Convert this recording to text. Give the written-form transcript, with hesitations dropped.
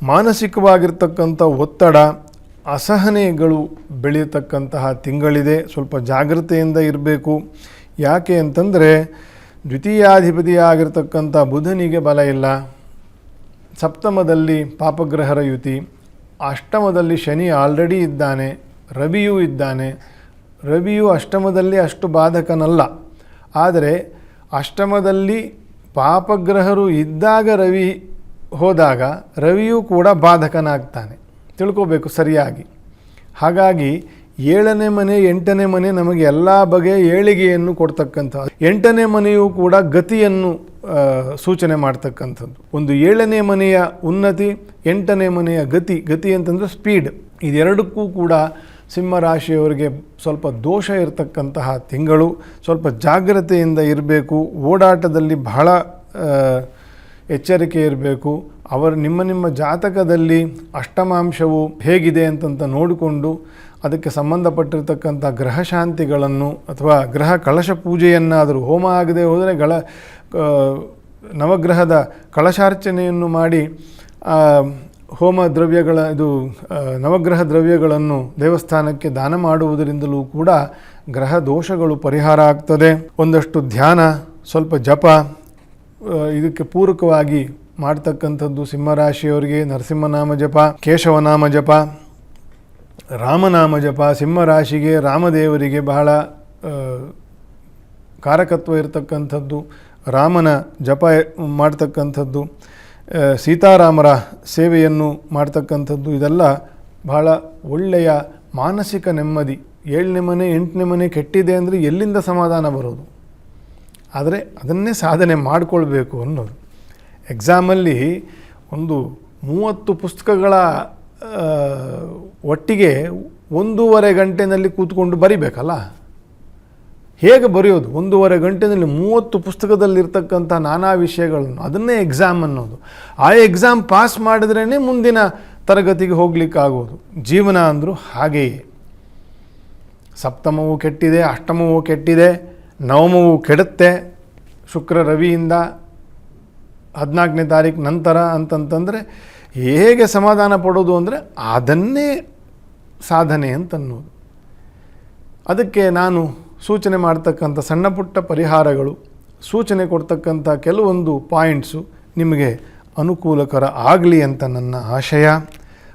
ಮಾನಸಿಕವಾಗಿರ್ತಕ್ಕಂಥ ಒತ್ತಡ, ಅಸಹನೆಗಳು ಬೆಳೆಯತಕ್ಕಂತಹ ತಿಂಗಳಿದೆ. ಸ್ವಲ್ಪ ಜಾಗ್ರತೆಯಿಂದ ಇರಬೇಕು. ಯಾಕೆ ಅಂತಂದರೆ ದ್ವಿತೀಯಾಧಿಪತಿಯಾಗಿರ್ತಕ್ಕಂಥ ಬುಧನಿಗೆ ಬಲ ಇಲ್ಲ, ಸಪ್ತಮದಲ್ಲಿ ಪಾಪಗ್ರಹರ ಯುತಿ, ಅಷ್ಟಮದಲ್ಲಿ ಶನಿ ಆಲ್ರೆಡಿ ಇದ್ದಾನೆ, ರವಿಯೂ ಇದ್ದಾನೆ. ರವಿಯು ಅಷ್ಟಮದಲ್ಲಿ ಅಷ್ಟು ಬಾಧಕನಲ್ಲ, ಆದರೆ ಅಷ್ಟಮದಲ್ಲಿ ಪಾಪಗ್ರಹರು ಇದ್ದಾಗ ರವಿ ಹೋದಾಗ ರವಿಯೂ ಕೂಡ ಬಾಧಕನಾಗ್ತಾನೆ, ತಿಳ್ಕೋಬೇಕು ಸರಿಯಾಗಿ. ಹಾಗಾಗಿ 7ನೇ ಮನೆ 8ನೇ ಮನೆ ನಮಗೆ ಎಲ್ಲ ಬಗೆಯ ಏಳಿಗೆಯನ್ನು ಕೊಡ್ತಕ್ಕಂಥದ್ದು. 8ನೇ ಮನೆಯೂ ಕೂಡ ಗತಿಯನ್ನು ಸೂಚನೆ ಮಾಡ್ತಕ್ಕಂಥದ್ದು. ಒಂದು 7ನೇ ಮನೆಯ ಉನ್ನತಿ, 8ನೇ ಮನೆಯ ಗತಿ ಅಂತಂದರೆ ಸ್ಪೀಡ್. ಇದೆರಡಕ್ಕೂ ಕೂಡ ಸಿಂಹರಾಶಿಯವರಿಗೆ ಸ್ವಲ್ಪ ದೋಷ ಇರತಕ್ಕಂತಹ ತಿಂಗಳು. ಸ್ವಲ್ಪ ಜಾಗ್ರತೆಯಿಂದ ಇರಬೇಕು. ಓಡಾಟದಲ್ಲಿ ಬಹಳ ಎಚ್ಚರಿಕೆ ಇರಬೇಕು. ನಿಮ್ಮ ಜಾತಕದಲ್ಲಿ ಅಷ್ಟಮಾಂಶವು ಹೇಗಿದೆ ಅಂತಂತ ನೋಡಿಕೊಂಡು ಅದಕ್ಕೆ ಸಂಬಂಧಪಟ್ಟಿರ್ತಕ್ಕಂಥ ಗ್ರಹ ಶಾಂತಿಗಳನ್ನು ಅಥವಾ ಗ್ರಹ ಕಳಶ ಪೂಜೆಯನ್ನಾದರೂ, ಹೋಮ ಆಗದೆ ಹೋದರೆ ನವಗ್ರಹದ ಕಳಶಾರ್ಚನೆಯನ್ನು ಮಾಡಿ ಹೋಮ ದ್ರವ್ಯಗಳ ನವಗ್ರಹ ದ್ರವ್ಯಗಳನ್ನು ದೇವಸ್ಥಾನಕ್ಕೆ ದಾನ ಮಾಡುವುದರಿಂದಲೂ ಕೂಡ ಗ್ರಹ ದೋಷಗಳು ಪರಿಹಾರ ಆಗ್ತದೆ. ಒಂದಷ್ಟು ಧ್ಯಾನ, ಸ್ವಲ್ಪ ಜಪ ಇದಕ್ಕೆ ಪೂರಕವಾಗಿ ಮಾಡ್ತಕ್ಕಂಥದ್ದು ಸಿಂಹರಾಶಿಯವರಿಗೆ ನರಸಿಂಹನಾಮ ಜಪ, ಕೇಶವನಾಮ ಜಪ, ರಾಮನಾಮ ಜಪ. ಸಿಂಹರಾಶಿಗೆ ರಾಮದೇವರಿಗೆ ಬಹಳ ಕಾರಕತ್ವ ಇರತಕ್ಕಂಥದ್ದು. ರಾಮನ ಜಪ ಮಾಡ್ತಕ್ಕಂಥದ್ದು, ಸೀತಾರಾಮರ ಸೇವೆಯನ್ನು ಮಾಡ್ತಕ್ಕಂಥದ್ದು, ಇದೆಲ್ಲ ಬಹಳ ಒಳ್ಳೆಯ ಮಾನಸಿಕ ನೆಮ್ಮದಿ. 7ನೇ ಮನೆ 8ನೇ ಮನೆ ಕೆಟ್ಟಿದೆ ಅಂದರೆ ಎಲ್ಲಿಂದ ಸಮಾಧಾನ ಬರೋದು? ಆದರೆ ಅದನ್ನೇ ಸಾಧನೆ ಮಾಡಿಕೊಳ್ಬೇಕು ಅನ್ನೋದು. ಎಕ್ಸಾಮಲ್ಲಿ ಒಂದು 30 ಪುಸ್ತಕಗಳ ಒಟ್ಟಿಗೆ 1.5 ಗಂಟೆಯಲ್ಲಿ ಕೂತ್ಕೊಂಡು ಬರಿಬೇಕಲ್ಲ. ಹೇಗೆ ಬರೆಯೋದು? 1.5 ಗಂಟೆಯಲ್ಲಿ 30 ಪುಸ್ತಕದಲ್ಲಿರ್ತಕ್ಕಂಥ ನಾನಾ ವಿಷಯಗಳನ್ನು, ಅದನ್ನೇ ಎಕ್ಸಾಮ್ ಅನ್ನೋದು. ಆ ಎಕ್ಸಾಮ್ ಪಾಸ್ ಮಾಡಿದ್ರೇ ಮುಂದಿನ ತರಗತಿಗೆ ಹೋಗ್ಲಿಕ್ಕಾಗೋದು. ಜೀವನ ಅಂದರೂ ಹಾಗೆಯೇ. ಸಪ್ತಮವು ಕೆಟ್ಟಿದೆ, ಅಷ್ಟಮವು ಕೆಟ್ಟಿದೆ, ನವಮವು ಕೆಡುತ್ತೆ ಶುಕ್ರ ರವಿಯಿಂದ 14ನೇ ತಾರೀಕು ನಂತರ ಅಂತಂತಂದರೆ ಹೇಗೆ ಸಮಾಧಾನ ಪಡೋದು ಅಂದರೆ ಅದನ್ನೇ ಸಾಧನೆ ಅಂತನ್ನೋದು. ಅದಕ್ಕೆ ನಾನು ಸೂಚನೆ ಮಾಡ್ತಕ್ಕಂಥ ಸಣ್ಣ ಪುಟ್ಟ ಪರಿಹಾರಗಳು, ಸೂಚನೆ ಕೊಡ್ತಕ್ಕಂಥ ಕೆಲವೊಂದು ಪಾಯಿಂಟ್ಸು ನಿಮಗೆ ಅನುಕೂಲಕರ ಆಗಲಿ ಅಂತ ನನ್ನ ಆಶಯ.